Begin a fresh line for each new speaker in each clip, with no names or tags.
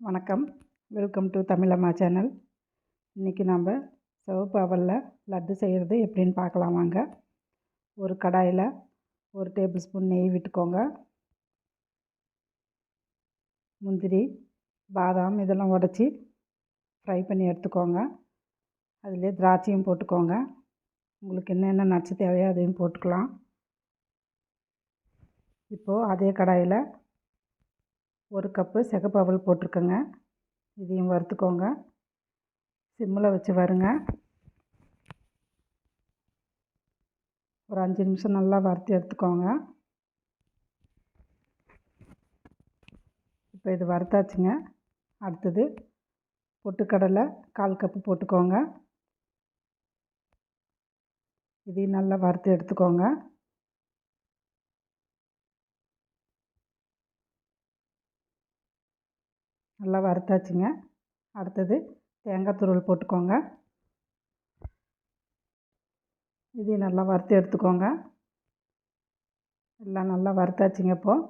வணக்கம். Welcome to Tamilamma channel. இன்றைக்கி நம்ம சிவப்பு அவலில் லட்டு செய்கிறது எப்படின்னு பார்க்கலாம் வாங்க. ஒரு கடாயில் 1 டேபிள் ஸ்பூன் நெய் விட்டுக்கோங்க. முந்திரி, பாதாம் இதெல்லாம் உடச்சி ஃப்ரை பண்ணி எடுத்துக்கோங்க. அதிலே திராட்சையும் போட்டுக்கோங்க. உங்களுக்கு என்னென்ன நட்ஸ் தேவையோ அதையும் போட்டுக்கலாம். இப்போது அதே கடாயில் 1 கப்பு சிகப்பு அவல் போட்டிருக்கேங்க. இதையும் வறுத்துக்கோங்க. சிம்மில் வச்சு வறுங்க. ஒரு 5 நிமிஷம் நல்லா வறுத்து எடுத்துக்கோங்க. இப்போ இது வறுத்தாச்சுங்க. அடுத்தது பொட்டுக்கடலை 1/4 கப்பு போட்டுக்கோங்க. இதையும் நல்லா வறுத்து எடுத்துக்கோங்க. நல்லா வறுத்தாச்சுங்க. அடுத்தது தேங்காய் துருவல் போட்டுக்கோங்க. இதையும் நல்லா வறுத்து எடுத்துக்கோங்க. எல்லாம் நல்லா வறுத்தாச்சுங்க. இப்போது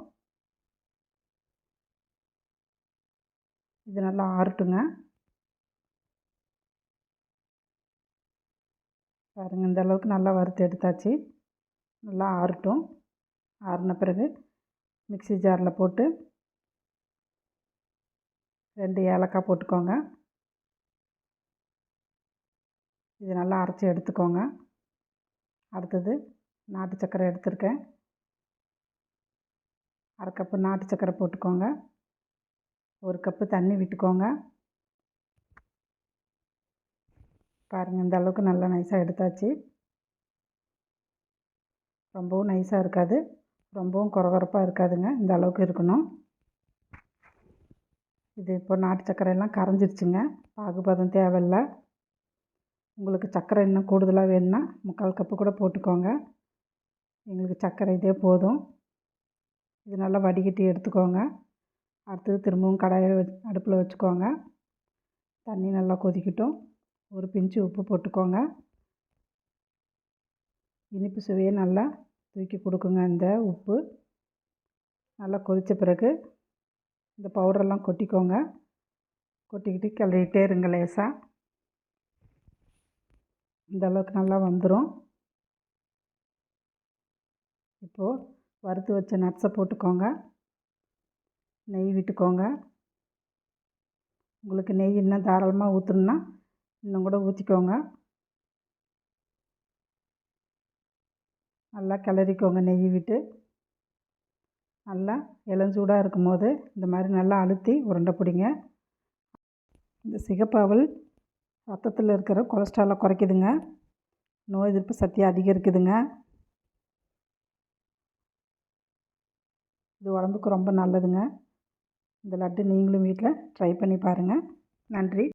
இது நல்லா ஆறட்டுங்க. பாருங்கள், இந்த அளவுக்கு நல்லா வறுத்து எடுத்தாச்சு. நல்லா ஆறட்டும். ஆறின பிறகு மிக்ஸி ஜாரில் போட்டு 2 ஏலக்காய் போட்டுக்கோங்க. இது நல்லா அரைச்சி எடுத்துக்கோங்க. அடுத்தது நாட்டு சர்க்கரை எடுத்திருக்கேன். 1/2 கப்பு நாட்டு சர்க்கரை போட்டுக்கோங்க. 1 கப்பு தண்ணி விட்டுக்கோங்க. பாருங்கள், இந்த அளவுக்கு நல்லா நைஸாக எடுத்தாச்சு. ரொம்பவும் நைஸாக இருக்காது, ரொம்பவும் கொரகொரப்பாக இருக்காதுங்க. இந்த அளவுக்கு இருக்கணும். இது இப்போ நாட்டு சர்க்கரையெல்லாம் கரைஞ்சிருச்சுங்க. பாகுபதம் தேவையில்லை. உங்களுக்கு சர்க்கரை இன்னும் கூடுதலாக வேணும்னா 3/4 கப்பு கூட போட்டுக்கோங்க. எங்களுக்கு சர்க்கரை இதே போதும். இது நல்லா வடிகட்டி எடுத்துக்கோங்க. அடுத்தது திரும்பவும் கடாயை அடுப்பில் வச்சுக்கோங்க. தண்ணி நல்லா கொதிக்கட்டும். ஒரு பிஞ்சு உப்பு போட்டுக்கோங்க. இனிப்பு சுவையை நல்லா தூக்கி கொடுக்குங்க இந்த உப்பு. நல்லா கொதித்த பிறகு இந்த பவுடரெல்லாம் கொட்டிக்கோங்க. கொட்டிக்கிட்டு கிளறிட்டே இருங்க லேசாக. இந்த அளவுக்கு நல்லா வந்துடும். இப்போது வறுத்து வச்ச நட்ஸை போட்டுக்கோங்க. நெய் விட்டுக்கோங்க. உங்களுக்கு நெய் இன்னும் தாராளமாக ஊற்றணுன்னா இன்னும் கூட ஊற்றிக்கோங்க. நல்லா கிளறிக்கோங்க நெய் விட்டு. நல்லா இளஞ்சூடாக இருக்கும்போது இந்த மாதிரி நல்லா அழுத்தி உருண்டை பிடிங்க. இந்த சிகப்பு அவல் ரத்தத்தில் இருக்கிற கொலஸ்ட்ராலை குறைக்குதுங்க. நோய் எதிர்ப்பு சக்தி அதிகரிக்குதுங்க. இது உடம்புக்கு ரொம்ப நல்லதுங்க. இந்த லட்டு நீங்களும் வீட்டில் ட்ரை பண்ணி பாருங்கள். நன்றி.